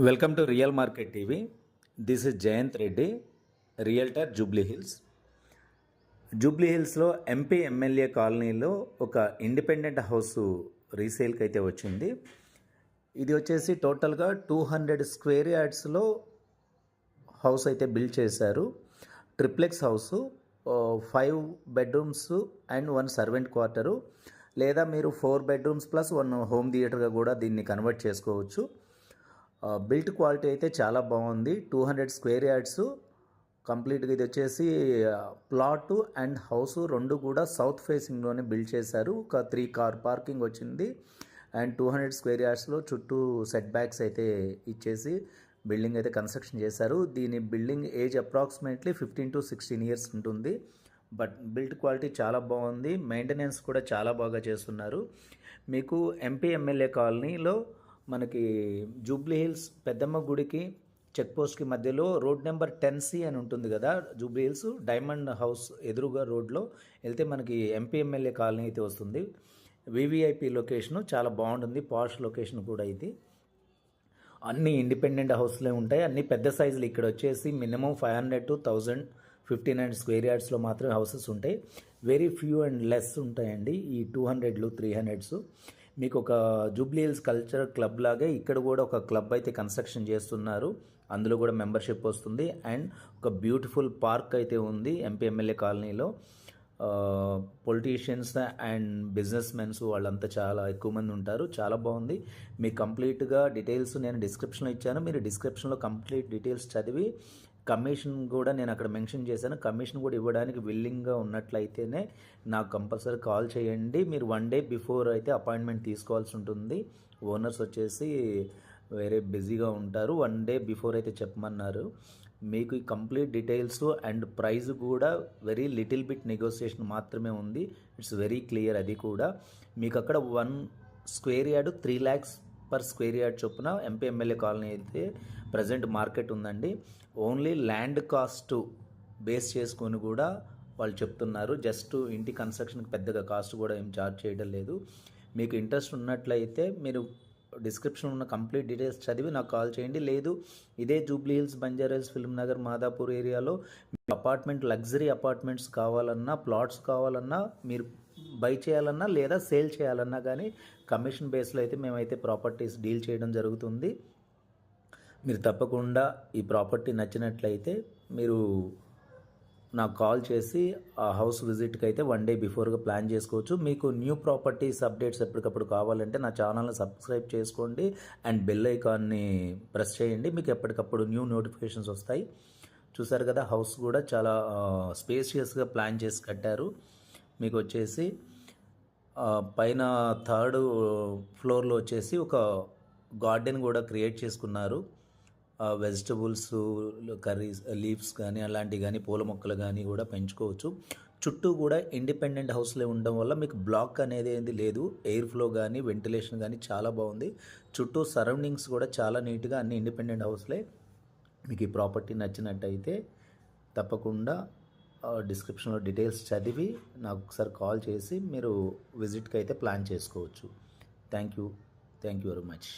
Welcome to real market TV. This is Jayant Reddy, realtor Jubilee Hills. Jubilee హిల్స్లో MP MLA కాలనీలో ఒక independent house రీసేల్కి అయితే వచ్చింది. ఇది వచ్చేసి టోటల్గా 200 స్క్వేర్ యార్డ్స్లో హౌస్ అయితే బిల్డ్ చేశారు. Triplex house, 5 bedrooms and 1 servant quarter, లేదా మీరు 4 బెడ్రూమ్స్ ప్లస్ 1 హోమ్ థియేటర్గా కూడా దీన్ని కన్వర్ట్ చేసుకోవచ్చు. బిల్ట్ క్వాలిటీ అయితే చాలా బాగుంది. 200 స్క్వేర్ యార్డ్స్ కంప్లీట్గా. ఇది వచ్చేసి ప్లాటు అండ్ హౌస్ రెండు కూడా సౌత్ ఫేసింగ్లోనే బిల్డ్ చేశారు. ఒక 3 కార్ పార్కింగ్ వచ్చింది. అండ్ 200 స్క్వేర్ యార్డ్స్లో చుట్టూ సెట్ బ్యాక్స్ అయితే ఇచ్చేసి బిల్డింగ్ అయితే కన్స్ట్రక్షన్ చేశారు. దీని building age approximately 15 to 16 years ఉంటుంది. బట్ బిల్ట్ క్వాలిటీ చాలా బాగుంది. మెయింటెనెన్స్ కూడా చాలా బాగా చేస్తున్నారు. మీకు ఎంపీ ఎమ్మెల్యే కాలనీలో మనకి జూబ్లీ హిల్స్ పెద్దమ్మ గుడికి చెక్ పోస్ట్కి మధ్యలో రోడ్ నెంబర్ 10C అని ఉంటుంది కదా, జూబ్లీ హిల్స్ డైమండ్ హౌస్ ఎదురుగా రోడ్లో వెళ్తే మనకి ఎంపీ ఎమ్మెల్యే కాలనీ అయితే వస్తుంది. వివిఐపి లొకేషను చాలా బాగుంటుంది. పాష్ లొకేషన్ కూడా ఇది. అన్ని ఇండిపెండెంట్ హౌస్లే ఉంటాయి. అన్ని పెద్ద సైజులు. ఇక్కడ వచ్చేసి మినిమం 500 to 1000 1500 స్క్వేర్ యార్డ్స్లో మాత్రమే హౌసెస్ ఉంటాయి. వెరీ ఫ్యూ అండ్ లెస్ ఉంటాయండి ఈ 200లు 300s. మీకు ఒక జూబ్లీ హిల్స్ కల్చర్ క్లబ్ లాగే ఇక్కడ కూడా ఒక క్లబ్ అయితే కన్స్ట్రక్షన్ చేస్తున్నారు. అందులో కూడా మెంబర్షిప్ వస్తుంది. అండ్ ఒక బ్యూటిఫుల్ పార్క్ అయితే ఉంది ఎంపీ ఎమ్మెల్యే కాలనీలో. పొలిటీషియన్స్ అండ్ బిజినెస్ మెన్స్ వాళ్ళంతా చాలా ఎక్కువ మంది ఉంటారు. చాలా బాగుంది. మీకు కంప్లీట్గా డీటెయిల్స్ నేను డిస్క్రిప్షన్లో ఇచ్చాను. మీరు డిస్క్రిప్షన్లో కంప్లీట్ డీటెయిల్స్ చదివి కమిషన్ కూడా నేను అక్కడ మెన్షన్ చేశాను. కమిషన్ కూడా ఇవ్వడానికి విల్లింగ్గా ఉన్నట్లయితేనే నాకు కంపల్సరీ కాల్ చేయండి. మీరు 1 day బిఫోర్ అయితే అపాయింట్మెంట్ తీసుకోవాల్సి ఉంటుంది. ఓనర్స్ వచ్చేసి వేరే బిజీగా ఉంటారు. 1 day బిఫోర్ అయితే చెప్పమన్నారు. మీకు ఈ కంప్లీట్ డీటెయిల్స్ అండ్ ప్రైస్ కూడా వెరీ లిటిల్ బిట్ నెగోసియేషన్ మాత్రమే ఉంది. It's very clear. అది కూడా మీకు అక్కడ 1 square yard 3 lakhs per square yard చొప్పున ఎంపీ ఎమ్మెల్యే కాలనీ అయితే ప్రజెంట్ మార్కెట్ ఉందండి. ఓన్లీ ల్యాండ్ కాస్ట్ బేస్ చేసుకొని కూడా వాళ్ళు చెప్తున్నారు. జస్ట్ ఇంటి కన్స్ట్రక్షన్కి పెద్దగా కాస్ట్ కూడా ఏం ఛార్జ్ చేయడం లేదు. మీకు ఇంట్రెస్ట్ ఉన్నట్లయితే మీరు డిస్క్రిప్షన్ ఉన్న కంప్లీట్ డీటెయిల్స్ చదివి నాకు కాల్ చేయండి. లేదు ఇదే Jubilee hills, Banjara hills, film Nagar, Madhapur ఏరియాలో అపార్ట్మెంట్, లగ్జరీ అపార్ట్మెంట్స్ కావాలన్నా, ప్లాట్స్ కావాలన్నా, మీరు బై చేయాలన్నా లేదా సేల్ చేయాలన్నా కానీ కమిషన్ బేస్లో అయితే మేమైతే ప్రాపర్టీస్ డీల్ చేయడం జరుగుతుంది. మీరు తప్పకుండా ఈ ప్రాపర్టీ నచ్చినట్లయితే మీరు నాకు కాల్ చేసి ఆ హౌస్ విజిట్కి అయితే 1 day బిఫోర్గా ప్లాన్ చేసుకోవచ్చు. మీకు న్యూ ప్రాపర్టీస్ అప్డేట్స్ ఎప్పటికప్పుడు కావాలంటే నా ఛానల్ని సబ్స్క్రైబ్ చేసుకోండి అండ్ బెల్ ఐకాన్ని ప్రెస్ చేయండి. మీకు ఎప్పటికప్పుడు న్యూ నోటిఫికేషన్స్ వస్తాయి. చూసారు కదా, హౌస్ కూడా చాలా స్పేషియస్గా ప్లాన్ చేసి కట్టారు. మీకు వచ్చేసి పైన 3rd ఫ్లోర్లో వచ్చేసి ఒక గార్డెన్ కూడా క్రియేట్ చేసుకున్నారు. వెజిటబుల్స్, కర్రీస్, లీవ్స్ కానీ అలాంటివి కానీ, పూల మొక్కలు కానీ కూడా పెంచుకోవచ్చు. చుట్టూ కూడా ఇండిపెండెంట్ హౌస్లే ఉండడం వల్ల మీకు బ్లాక్ అనేది ఏంది లేదు. ఎయిర్ ఫ్లో కానీ, వెంటిలేషన్ కానీ చాలా బాగుంది. చుట్టూ సరౌండింగ్స్ కూడా చాలా నీట్గా అన్ని ఇండిపెండెంట్ హౌస్లే. మీకు ఈ ప్రాపర్టీ నచ్చినట్టయితే తప్పకుండా డిస్క్రిప్షన్లో డీటెయిల్స్ చదివి నాకు ఒకసారి కాల్ చేసి మీరు విజిట్కి అయితే ప్లాన్ చేసుకోవచ్చు. Thank you very much.